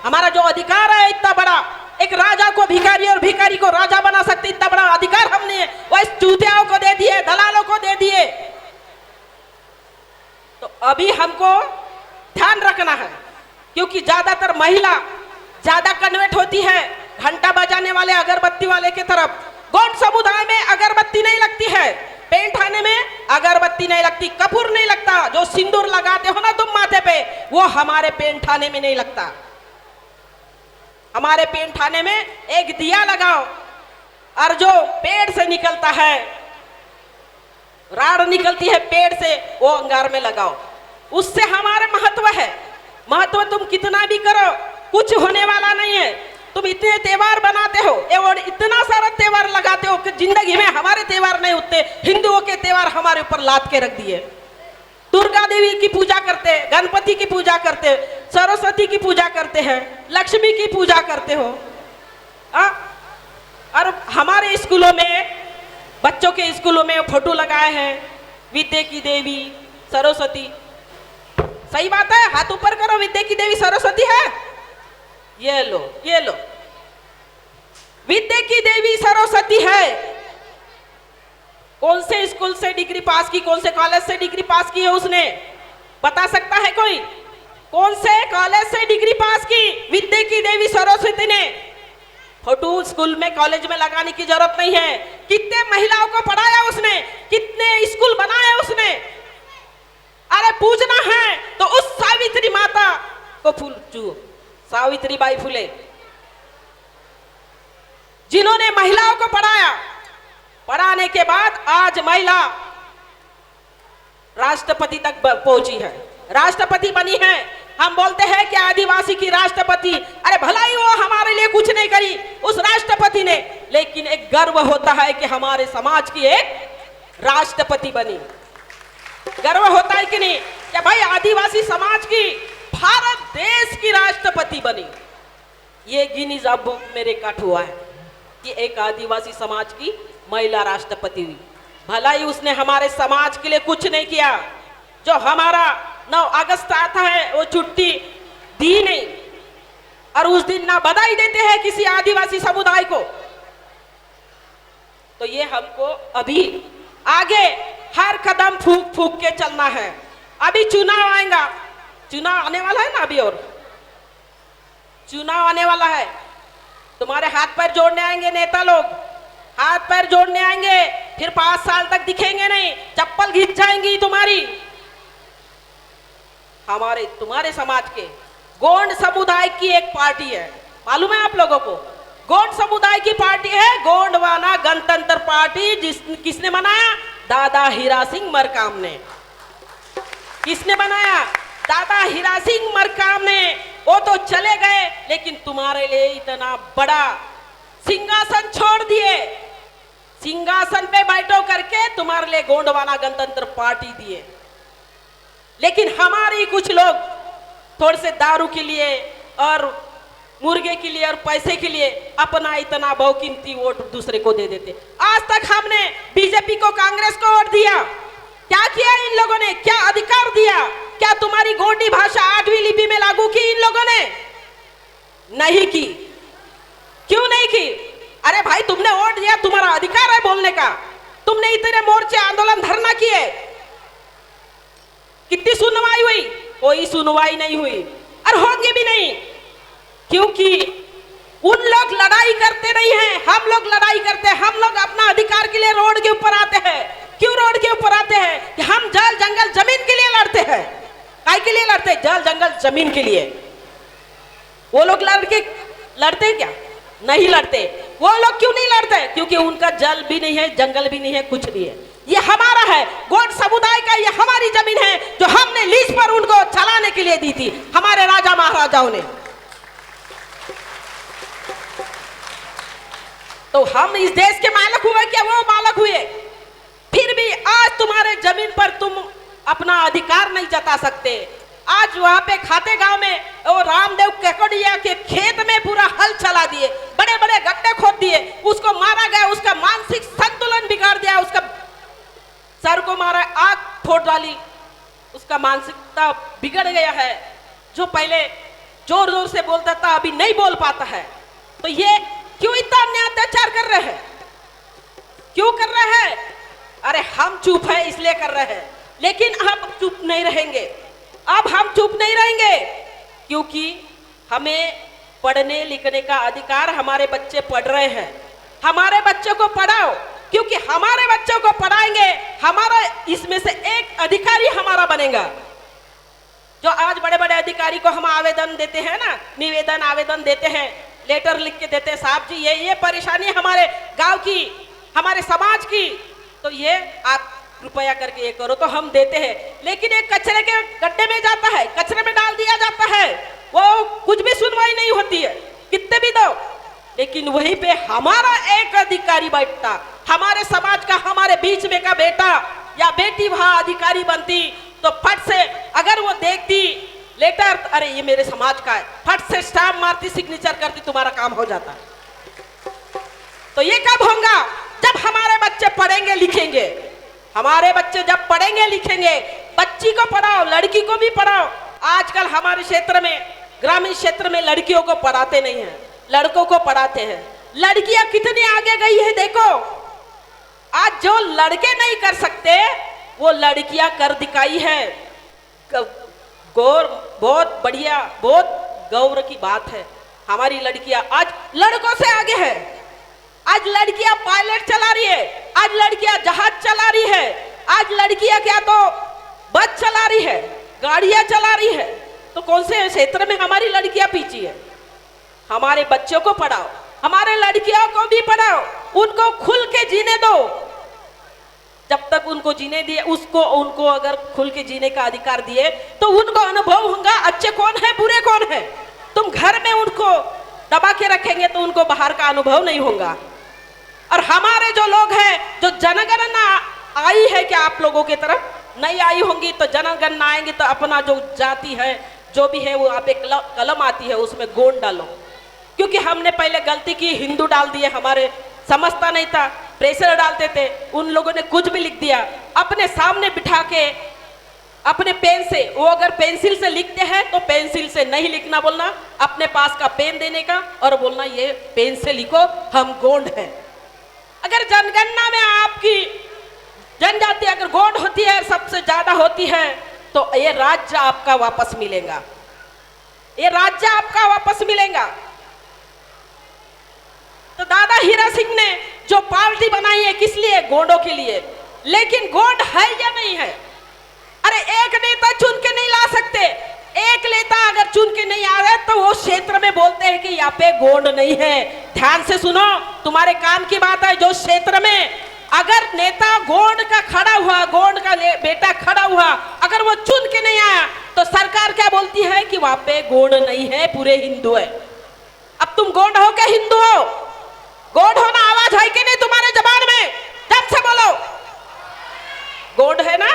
हमारा जो अधिकार है इतना बड़ा, एक राजा को भिखारी और भिखारी को राजा बना सकते इतना बड़ा अधिकार हमने वो इस चूतियाओं को दे दिए, दलालों को दे दिए। तो अभी हमको ध्यान रखना है, क्योंकि ज्यादातर महिला ज्यादा कन्वर्ट होती है घंटा बजाने वाले अगरबत्ती वाले की तरफ। गौंड समुदाय में अगरबत्ती नहीं लगती है, पेंट आने में अगरबत्ती नहीं लगती, कपूर नहीं लगता। जो सिंदूर लगाते हो ना तुम माथे पे, वो हमारे पेंट थाने में नहीं लगता। हमारे पेंट थाने में एक दिया लगाओ, और जो पेड़ से निकलता है, राड़ निकलती है पेड़ से, वो अंगार में लगाओ। उससे हमारे महत्व है। महत्व तुम कितना भी करो कुछ होने वाला नहीं है। तुम इतने त्योहार बनाते हो और इतना सारा त्योहार लगाते हो कि जिंदगी में हमारे त्योहार नहीं उठते। हिंदुओं के त्योहार हमारे ऊपर लाद के रख दिए। दुर्गा देवी की पूजा करते हैं, गणपति की पूजा करते हैं, सरस्वती की पूजा करते हैं, लक्ष्मी की पूजा करते हो। और हमारे स्कूलों में, बच्चों के स्कूलों में फोटो लगाए हैं विद्या की देवी, सरस्वती। सही बात है, हाथ ऊपर करो, विद्या की देवी सरस्वती है। ये लो, ये लो, विद्या की देवी सरस्वती है। कौन से स्कूल से डिग्री पास की, कौन से कॉलेज से डिग्री पास की है उसने, बता सकता है कोई? कौन से कॉलेज से डिग्री पास की विद्या की देवी सरस्वती ने? फोटो स्कूल में कॉलेज में लगाने की जरूरत नहीं है। कितने महिलाओं को पढ़ाया उसने, कितने स्कूल बनाए उसने। अरे पूजना है तो उस सावित्री माता को फूल चू, सावित्रीबाई फुले, जिन्होंने महिलाओं को पढ़ाया। पढ़ाने के बाद आज महिला राष्ट्रपति तक पहुंची है, राष्ट्रपति बनी है। हम बोलते हैं कि आदिवासी की राष्ट्रपति, अरे भलाई वो हमारे लिए कुछ नहीं करी उस राष्ट्रपति ने, लेकिन एक गर्व होता है कि हमारे समाज की एक राष्ट्रपति बनी। गर्व होता है कि नहीं कि भाई आदिवासी समाज की भारत देश की राष्ट्रपति बनी। ये गिनीज बुक में रिकॉर्ड हुआ है कि एक आदिवासी समाज की महिला राष्ट्रपति हुई। भला ही उसने हमारे समाज के लिए कुछ नहीं किया। जो हमारा 9 अगस्त आता है वो छुट्टी दी नहीं, और उस दिन ना बधाई देते हैं किसी आदिवासी समुदाय को। तो ये हमको अभी आगे हर कदम फूक फूक के चलना है। अभी चुनाव आएगा, चुनाव आने वाला है ना, अभी और चुनाव आने वाला है। तुम्हारे हाथ पैर जोड़ने आएंगे नेता लोग, हाथ पैर जोड़ने आएंगे, फिर 5 साल तक दिखेंगे नहीं, चप्पल घिस जाएंगी तुम्हारी। हमारे तुम्हारे समाज के गोंड समुदाय की एक पार्टी है, मालूम है आप लोगों को? गोंड समुदाय की पार्टी है गोंडवाना गणतंत्र पार्टी। किसने बनाया? दादा हीरा सिंह मरकाम ने। किसने बनाया? दादा हीरा सिंह मरकाम ने। वो तो चले गए, लेकिन तुम्हारे लिए इतना बड़ा सिंहासन छोड़ दिए। सिंहासन पे बैठो करके तुम्हारे लिए गोंडवाना गणतंत्र पार्टी दिए। लेकिन हमारे कुछ लोग थोड़े से दारू के लिए और मुर्गे के लिए और पैसे के लिए अपना इतना बहुकीमती वोट दूसरे को दे देते। आज तक हमने बीजेपी को, कांग्रेस को वोट दिया, क्या किया इन लोगों ने? क्या अधिकार दिया? क्या तुम्हारी गोंडी भाषा 8वीं लिपि में लागू की इन लोगों ने? नहीं की। क्यों नहीं की? अरे भाई तुमने वोट दिया, तुम्हारा अधिकार है बोलने का। तुमने इतने मोर्चे, आंदोलन, धरना किए, कितनी सुनवाई हुई? कोई सुनवाई नहीं हुई और होगी भी नहीं, क्योंकि उन लोग लड़ाई करते नहीं हैं, हम लोग लड़ाई करते हैं। हम लोग अपना अधिकार के लिए रोड के ऊपर आते हैं। क्यों रोड के ऊपर आते हैं? कि हम जल जंगल जमीन के लिए लड़ते हैं। काय के लिए लड़ते हैं? जल जंगल जमीन के लिए। वो लोग लड़ते क्या? नहीं लड़ते। वो लोग क्यों नहीं लड़ते? क्योंकि उनका जल भी नहीं है, जंगल भी नहीं है, कुछ नहीं है। ये हमारा है, गोंड समुदाय का, ये हमारी जमीन है जो हमने लीज पर उनको चलाने के लिए दी थी हमारे राजा महाराजाओं ने। तो हम इस देश के मालिक हुए क्या वो मालिक हुए? फिर भी आज तुम्हारे जमीन पर तुम अपना अधिकार नहीं जता सकते। आज वहां पे खाते गांव में वो रामदेव केकड़िया के खेत में पूरा हल चला दिए, बड़े बड़े गड्ढे खोद दिए, उसको मारा गया, उसका मानसिक संतुलन बिगाड़ दिया, उसका सर को मारा, आग फोड़ डाली, उसका मानसिकता बिगड़ गया है। जो पहले जोर जोर से बोलता था, अभी नहीं बोल पाता है। तो ये क्यों इतना अन्याय अत्याचार कर रहे हैं? क्यों कर रहे हैं? अरे हम चुप है इसलिए कर रहे हैं, लेकिन अब चुप नहीं रहेंगे। अब हम चुप नहीं रहेंगे, क्योंकि हमें पढ़ने लिखने का अधिकार, हमारे बच्चे पढ़ रहे हैं। हमारे बच्चों को पढ़ाओ, क्योंकि हमारे बच्चों को पढ़ाएंगे, हमारा इसमें से एक अधिकारी हमारा बनेगा। जो आज बड़े बड़े अधिकारी को हम आवेदन देते हैं ना, निवेदन आवेदन देते हैं, लेटर लिख के देते हैं, साहब जी ये परेशानी है हमारे गांव की, हमारे समाज की, तो ये आप कृपया करके ये करो, तो हम देते हैं। लेकिन एक कचरे के गड्ढे में जाता है, कचरे में डाल दिया जाता है, वो कुछ भी सुनवाई नहीं होती है, कितने भी दो। लेकिन वहीं पे हमारा एक अधिकारी बैठता, हमारे समाज का, हमारे बीच में का बेटा या बेटी वहां अधिकारी बनती, तो फट से अगर वो देखती लेटर, अरे ये मेरे समाज का है, फट से स्टाम्प मारती, सिग्नेचर करती, तुम्हारा काम हो जाता। तो ये कब होगा? जब हमारे बच्चे पढ़ेंगे लिखेंगे। हमारे बच्चे जब पढ़ेंगे लिखेंगे, बच्ची को पढ़ाओ, लड़की को भी पढ़ाओ। आजकल हमारे क्षेत्र में, ग्रामीण क्षेत्र में लड़कियों को पढ़ाते नहीं है, लड़कों को पढ़ाते हैं। लड़कियां कितनी आगे गई है देखो। आज जो लड़के नहीं कर सकते वो लड़कियां कर दिखाई है। गौर, बहुत बढ़िया, बहुत गौरव की बात है। हमारी लड़कियां आज लड़कों से आगे है। आज लड़कियां पायलट चला रही है, आज लड़कियां जहाज चला रही है, आज लड़कियां क्या तो बस चला रही है, गाड़ियां चला रही है। तो कौन से क्षेत्र में हमारी लड़कियां पीछे है? हमारे बच्चों को पढ़ाओ, हमारे लड़कियों को भी पढ़ाओ, उनको खुल के जीने दो। जब तक उनको जीने दिए, उनको अगर खुल के जीने का अधिकार दिए तो उनको अनुभव होगा अच्छे कौन है बुरे कौन है। तुम घर में उनको दबा के रखेंगे तो उनको बाहर का अनुभव नहीं होगा। और हमारे जो लोग हैं, जो जनगणना आई है क्या आप लोगों की तरफ नहीं आई होंगी, तो जनगणना आएंगी तो अपना जो जाति है जो भी है वो आप एक कलम आती है उसमें गोंड डालो। क्योंकि हमने पहले गलती की, हिंदू डाल दिए, हमारे समझता नहीं था, प्रेशर डालते थे, उन लोगों ने कुछ भी लिख दिया। अपने सामने बिठा के अपने पेन से, वो अगर पेंसिल से लिखते हैं तो पेंसिल से नहीं लिखना बोलना, अपने पास का पेन देने का और बोलना ये पेन से लिखो, हम गोंड हैं। अगर जनगणना में आपकी जनजाति अगर गोंड होती है, सबसे ज्यादा होती है, तो ये राज्य आपका वापस मिलेगा, ये राज्य आपका वापस मिलेगा। तो दादा हीरा सिंह ने जो पार्टी बनाई है किस लिए? गोंडों के लिए। लेकिन गोंड है या नहीं है? अरे एक नेता चुन के नहीं ला सकते। एक नेता अगर चुन के नहीं आ रहे तो वो क्षेत्र में बोलते हैं कि यहाँ पे गोंड नहीं है। ध्यान से सुनो, तुम्हारे काम की बात है। जो क्षेत्र में अगर नेता गोंड का खड़ा हुआ, गोंड का बेटा खड़ा हुआ, अगर वो चुन के नहीं आया तो सरकार क्या बोलती है कि वहां पे गोंड नहीं है, पूरे हिंदू है। अब तुम गोंड हो क्या हिंदू हो? गोंड होना आवाज है कि नहीं तुम्हारे जबान में? जब से बोलो गोंड है ना।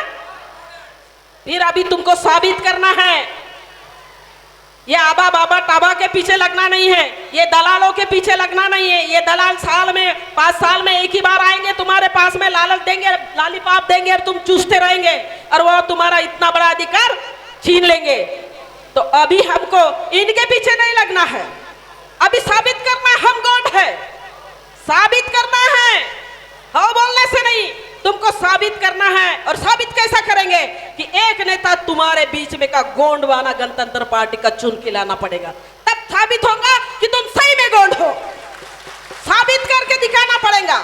फिर अभी तुमको साबित करना है। ये आबा बाबा टाबा के पीछे लगना नहीं है, ये दलालों के पीछे लगना नहीं है। ये दलाल साल में 5 साल में एक ही बार आएंगे, तुम्हारे पास में लालच देंगे, लॉलीपॉप देंगे और तुम चूसते रहेंगे और वो तुम्हारा इतना बड़ा अधिकार छीन लेंगे। तो अभी हमको इनके पीछे नहीं लगना है, अभी साबित करना है हम गोंड है, साबित करना है। हाँ बोलने से नहीं, तुमको साबित करना है। और साबित कैसा करेंगे कि एक नेता तुम्हारे बीच में का गोंडवाना गणतंत्र पार्टी का चुन के लाना पड़ेगा, तब साबित होगा कि तुम सही में गोंड हो। साबित करके दिखाना पड़ेगा,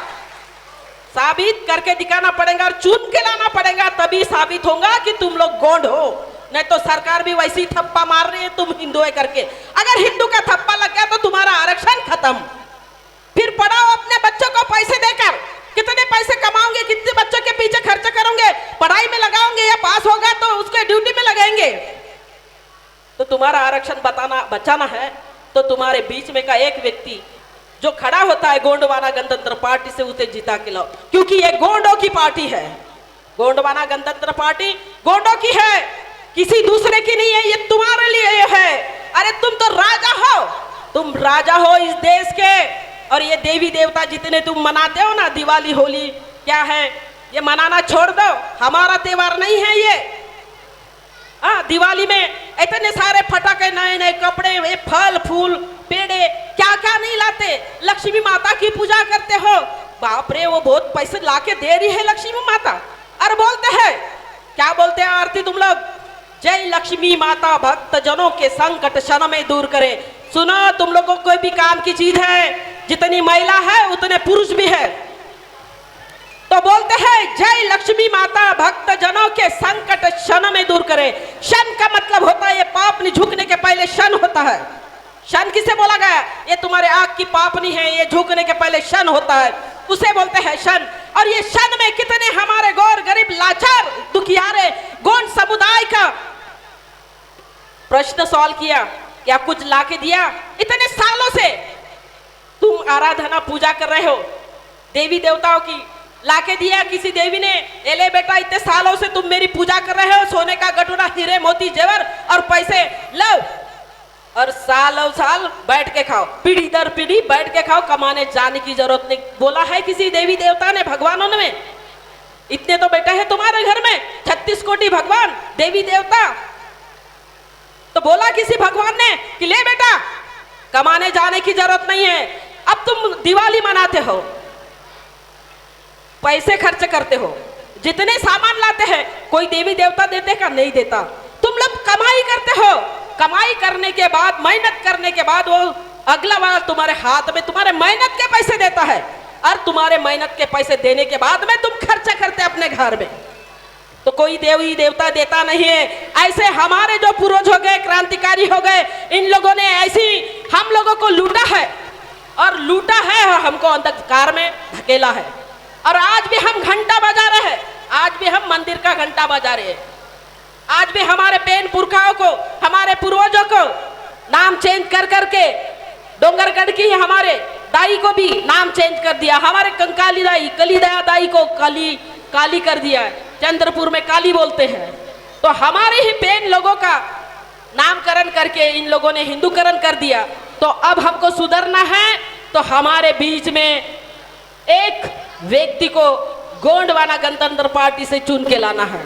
साबित करके दिखाना पड़ेगा और चुन के लाना पड़ेगा, तभी साबित होगा कि तुम लोग गोंड हो। नहीं तो सरकार भी वैसी थप्पा मार रही है तुम हिंदू है करके। अगर हिंदू का थप्पा लग गया तो तुम्हारा आरक्षण खत्म। फिर पढ़ाओ अपने बच्चों को पैसे देकर। कितने पैसे कमाओगे, कितने बच्चों के पीछे खर्च करोगे, पढ़ाई में लगाओगे या पास होगा तो उसको ड्यूटी में लगाएंगे। तो तुम्हारा आरक्षण बचाना है तो तुम्हारे बीच में का एक व्यक्ति जो खड़ा होता है गोंडवाना गणतंत्र पार्टी से, उसे जिता के लाओ। क्योंकि ये गोंडों की पार्टी है, गोंडवाना गणतंत्र पार्टी गोंडों की है, किसी दूसरे की नहीं है, ये तुम्हारे लिए है। अरे तुम तो राजा हो, तुम राजा हो इस देश के। और ये देवी देवता जितने तुम मनाते हो ना, दिवाली होली क्या है, ये मनाना छोड़ दो, हमारा त्योहार नहीं है ये। दिवाली में इतने सारे फटाके, नए नए कपड़े, ये फल फूल पेड़े क्या क्या नहीं लाते, लक्ष्मी माता की पूजा करते हो। बाप रे, वो बहुत पैसे लाके दे रही है लक्ष्मी माता। और बोलते हैं, क्या बोलते हैं आरती तुम लोग? जय लक्ष्मी माता भक्त जनों के संकट क्षण में दूर करे। सुनो, तुम लोगों को कोई भी काम की चीज है, जितनी महिला है उतने पुरुष भी है, तो बोलते हैं जय लक्ष्मी माता भक्त जनों के संकट क्षण में दूर करे। क्षण का मतलब होता है ये पापनी झुकने के पहले क्षण होता है। क्षण किसे बोला गया? ये तुम्हारे आंख की पापनी है, ये झुकने के पहले क्षण होता है, उसे बोलते हैं क्षण। और ये क्षण में कितने हमारे गौर गरीब लाचार दुखियारे गोंड समुदाय का प्रश्न सवाल किया, क्या कुछ लाके दिया? इतने सालों से तुम आराधना पूजा कर रहे हो देवी देवताओं की, लाके दिया किसी देवी ने? एले बेटा, इतने सालों से तुम मेरी पूजा कर रहे हो, सोने का गटोरा, हीरे मोती जेवर और पैसे लो, और सालों साल बैठ के खाओ, पीढ़ी दर पीढ़ी बैठ के खाओ, कमाने जाने की जरूरत नहीं। बोला है किसी देवी देवता ने, भगवानों ने? इतने तो बेटा है तुम्हारे घर में, 36 कोटि भगवान देवी देवता, तो बोला किसी भगवान ने कि ले बेटा, कमाने जाने की जरूरत नहीं है। अब तुम दिवाली मनाते हो, पैसे खर्च करते हो, जितने सामान लाते हैं, कोई देवी देवता देते का? नहीं देता। तुम लोग कमाई करते हो, कमाई करने के बाद, मेहनत करने के बाद, वो अगला वाला तुम्हारे हाथ में तुम्हारे मेहनत के पैसे देता है, और तुम्हारे मेहनत के पैसे देने के बाद में तुम खर्चा करते अपने घर में, तो कोई देवी देवता देता नहीं है। ऐसे हमारे जो पूर्वज हो गए, क्रांतिकारी हो गए, इन लोगों ने ऐसी हम लोगों को लूटा है, और लूटा है और हमको अंधकार में धकेला है। और आज भी हम घंटा बजा रहे हैं, आज भी हम मंदिर का घंटा बजा रहे हैं, आज भी हमारे पेन पुरखाओं को, हमारे पूर्वजों को नाम चेंज कर करके, डोंगरगढ़ की हमारे दाई को भी नाम चेंज कर दिया, हमारे कंकाली दाई, कलीदया दाई को काली कर दिया, चंद्रपुर में काली बोलते हैं। तो हमारे ही पेन लोगों का नामकरण करके इन लोगों ने हिंदूकरण कर दिया। तो अब हमको सुधरना है, तो हमारे बीच में एक व्यक्ति को गोंडवाना गणतंत्र पार्टी से चुन के लाना है।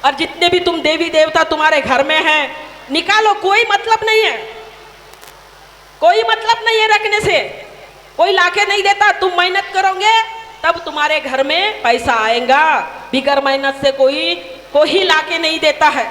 और जितने भी तुम देवी देवता तुम्हारे घर में हैं, निकालो, कोई मतलब नहीं है, कोई मतलब नहीं है रखने से, कोई लाके नहीं देता। तुम मेहनत करोगे तब तुम्हारे घर में पैसा आएगा, बिगर मेहनत से कोई लाके नहीं देता है।